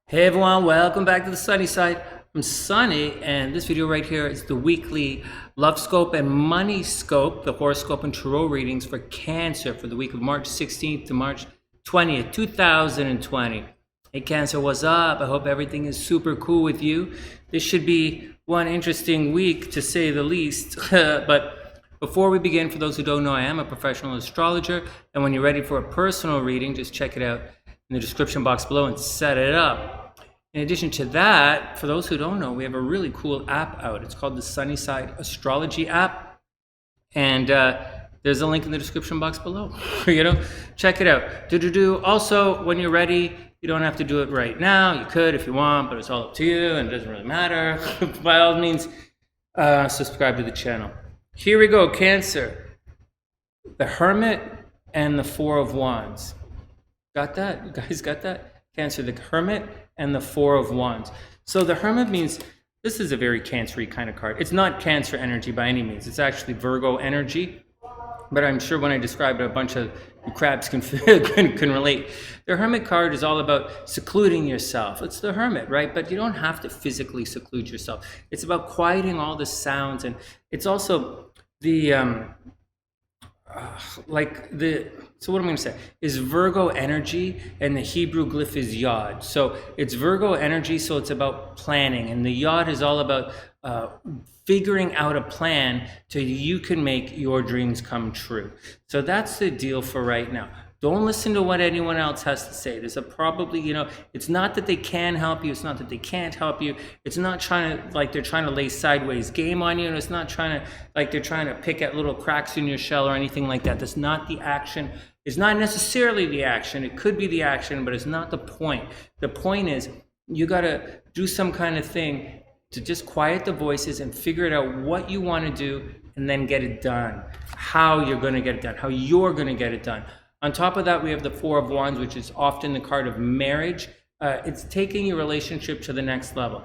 Hey everyone, welcome back to the sunny side. I'm Sonny, and this video right here is the weekly Lovescope and Moneyscope, the horoscope and tarot readings for Cancer for the week of March 16th to March 20th, 2020. Hey Cancer, what's up? I hope everything is super cool with you. This should be one interesting week to say the least, but before we begin, for those who don't know, I am a professional astrologer, and when you're ready for a personal reading, just check it out in the description box below and set it up. In addition to that, for those who don't know, we have a really cool app out. It's called the TheSunnySide Astrology app, and there's a link in the description box below. Check it out. Also, when you're ready, you don't have to do it right now. You could if you want, but it's all up to you, and it doesn't really matter. By all means, subscribe to the channel. Here we go, Cancer. The Hermit and the Four of Wands. Got that? You guys got that? Cancer, the Hermit and the Four of Wands. So the Hermit means this is a very Cancer-y kind of card. It's not Cancer energy by any means. It's actually Virgo energy. But I'm sure when I describe it, a bunch of you crabs can relate. The Hermit card is all about secluding yourself. It's the Hermit, right? But you don't have to physically seclude yourself. It's about quieting all the sounds, and it's also the so what I'm going to say is Virgo energy, and the Hebrew glyph is Yod. So it's Virgo energy, so it's about planning, and the Yod is all about figuring out a plan so you can make your dreams come true. So that's the deal for right now. Don't listen to what anyone else has to say. There's it's not that they can help you. It's not that they can't help you. It's not they're trying to lay sideways game on you. And it's not they're trying to pick at little cracks in your shell or anything like that. That's not the action. It's not necessarily the action. It could be the action, but it's not the point. The point is you got to do some kind of thing to just quiet the voices and figure it out what you want to do and then get it done. How you're going to get it done. How you're going to get it done. On top of that, we have the Four of Wands, which is often the card of marriage. It's taking your relationship to the next level.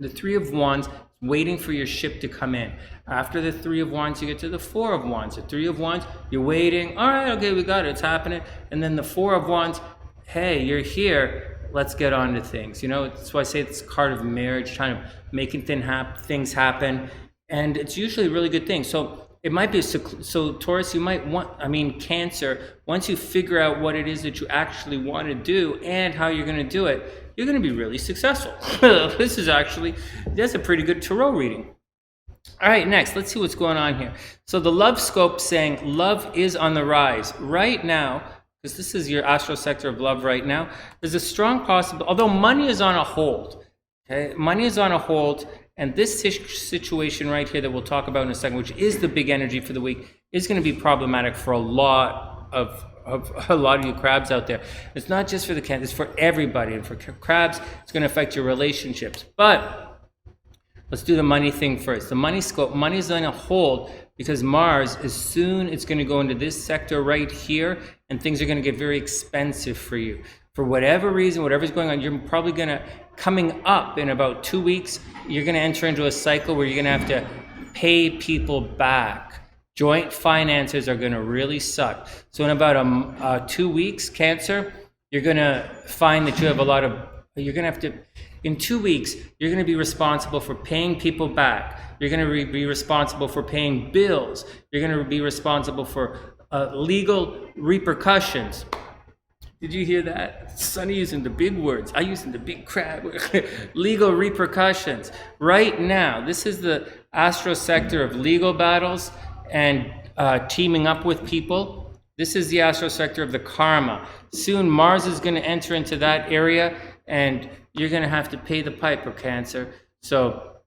The Three of Wands, waiting for your ship to come in. After the Three of Wands, you get to the Four of Wands. The Three of Wands, you're waiting. All right, okay, we got it. It's happening. And then the Four of Wands, hey, you're here. Let's get on to things. That's why I say it's a card of marriage, trying to making things happen. And it's usually a really good thing. So it might be, so Taurus, you might Cancer, once you figure out what it is that you actually want to do and how you're going to do it, you're going to be really successful. That's a pretty good tarot reading. All right, next, let's see what's going on here. So the Lovescope saying love is on the rise. Right now, because this is your astral sector of love right now, there's a strong possibility, although money is on a hold. Okay, money is on a hold. And this situation right here that we'll talk about in a second, which is the big energy for the week, is going to be problematic for a lot of you crabs out there. It's not just for the Cancer, it's for everybody. And for crabs, it's going to affect your relationships. But let's do the money thing first. The Moneyscope, money is on a hold because Mars, as soon it's going to go into this sector right here, and things are going to get very expensive for you. For whatever reason, whatever's going on, you're probably going to, coming up in about 2 weeks, you're going to enter into a cycle where you're going to have to pay people back. Joint finances are going to really suck. So in about 2 weeks, Cancer, you're going to find that you have in 2 weeks, you're going to be responsible for paying people back. You're going to be responsible for paying bills. You're going to be responsible for legal repercussions. Did you hear that? Sonny using the big words. I using the big crab. Legal repercussions. Right now, this is the astro sector of legal battles and teaming up with people. This is the astro sector of the karma. Soon Mars is going to enter into that area, and you're going to have to pay the piper, Cancer. So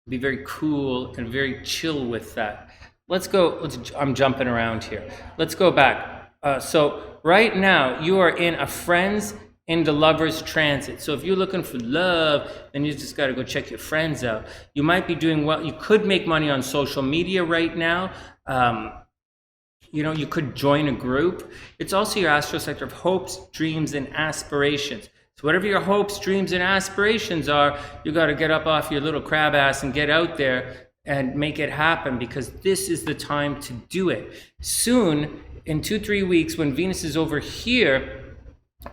be very cool and very chill with that. Let's go. I'm jumping around here. Let's go back. So right now, you are in a friends into lovers transit. So if you're looking for love, then you just got to go check your friends out. You might be doing well. You could make money on social media right now. You could join a group. It's also your astral sector of hopes, dreams, and aspirations. So whatever your hopes, dreams, and aspirations are, you got to get up off your little crab ass and get out there and make it happen, because this is the time to do it. Soon, in 2-3 weeks, when Venus is over here,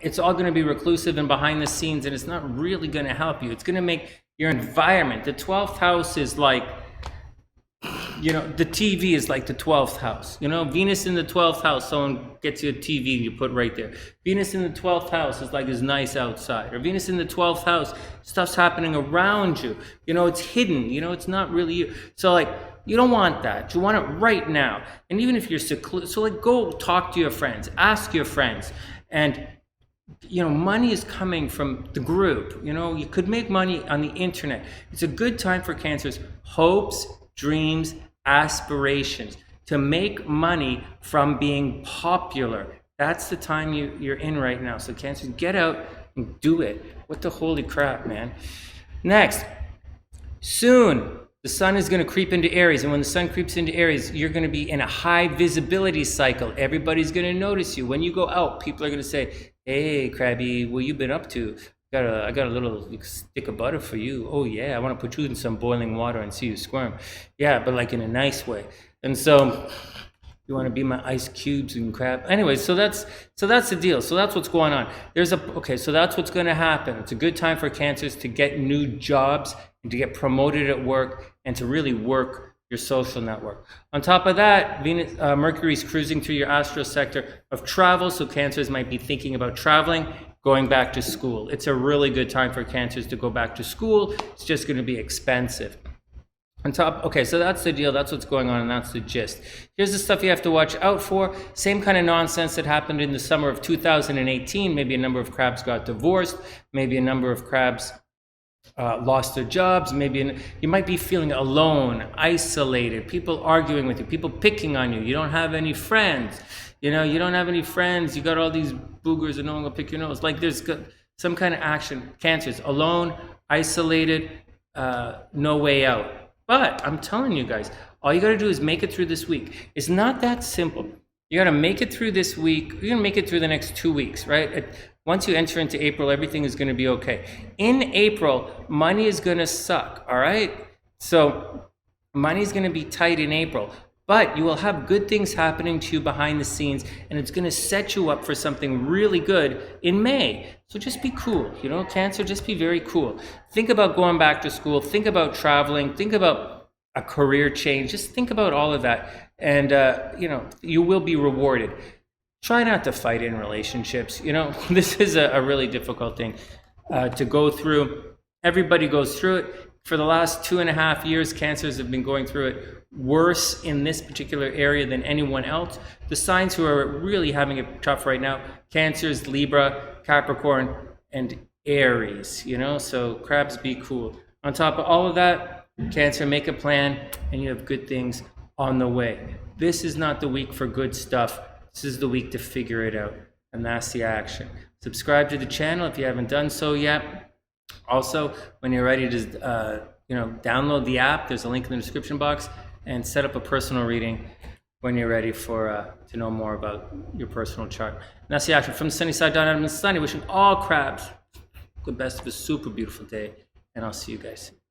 it's all going to be reclusive and behind the scenes, and it's not really going to help you. It's going to make your environment. The 12th house is like, you know, the TV is like the 12th house. You know, Venus in the 12th house, someone gets you a TV and you put right there. Venus in the 12th house is like is nice outside. Or Venus in the 12th house, stuff's happening around you. You know, it's hidden. You know, it's not really you. So like, you don't want that. You want it right now. And even if you're secluded, so like go talk to your friends, ask your friends. And you know, money is coming from the group. You know, you could make money on the internet. It's a good time for Cancers. Hopes, dreams, aspirations, to make money from being popular. That's the time you're in right now. So Cancers, get out and do it. What the holy crap, man. Next, soon the sun is going to creep into Aries. And when the sun creeps into Aries, you're going to be in a high visibility cycle. Everybody's going to notice you. When you go out, people are going to say, hey, Krabby, what you been up to? I got a little stick of butter for you. Oh yeah, I want to put you in some boiling water and see you squirm. Yeah, but like in a nice way. And so you want to be my ice cubes and crap. Anyway, so that's the deal. So that's what's going on. So that's what's going to happen. It's a good time for Cancers to get new jobs and to get promoted at work and to really work your social network. On top of that, Mercury's cruising through your astral sector of travel. So Cancers might be thinking about traveling, going back to school. It's a really good time for Cancers to go back to school. It's just going to be expensive. Okay, so that's the deal. That's what's going on, and that's the gist. Here's the stuff you have to watch out for. Same kind of nonsense that happened in the summer of 2018. Maybe a number of crabs got divorced. Maybe a number of crabs lost their jobs. Maybe you might be feeling alone, isolated, people arguing with you, people picking on you. You don't have any friends. You know, you don't have any friends. You got all these boogers and no one will pick your nose. Like there's some kind of action. Cancers, alone, isolated, no way out. But I'm telling you guys, all you got to do is make it through this week. It's not that simple. You got to make it through this week. You're going to make it through the next 2 weeks, right? Once you enter into April, everything is going to be okay. In April, money is going to suck, all right? So money is going to be tight in April. But you will have good things happening to you behind the scenes, and it's going to set you up for something really good in May. So just be cool, you know, Cancer, just be very cool. Think about going back to school. Think about traveling. Think about a career change. Just think about all of that, and, you know, you will be rewarded. Try not to fight in relationships. You know, this is a really difficult thing to go through. Everybody goes through it. For the last 2.5 years, Cancers have been going through it worse in this particular area than anyone else. The signs who are really having it tough right now, Cancers, Libra, Capricorn, and Aries, you know, so crabs, be cool. On top of all of that, Cancer, make a plan, and you have good things on the way. This is not the week for good stuff. This is the week to figure it out, and that's the action. Subscribe to the channel if you haven't done so yet. Also, when you're ready to download the app, there's a link in the description box, and set up a personal reading when you're ready to know more about your personal chart. And that's the action. From the sunny side, I'm Sonny, wishing all crabs the best of a super beautiful day, and I'll see you guys soon.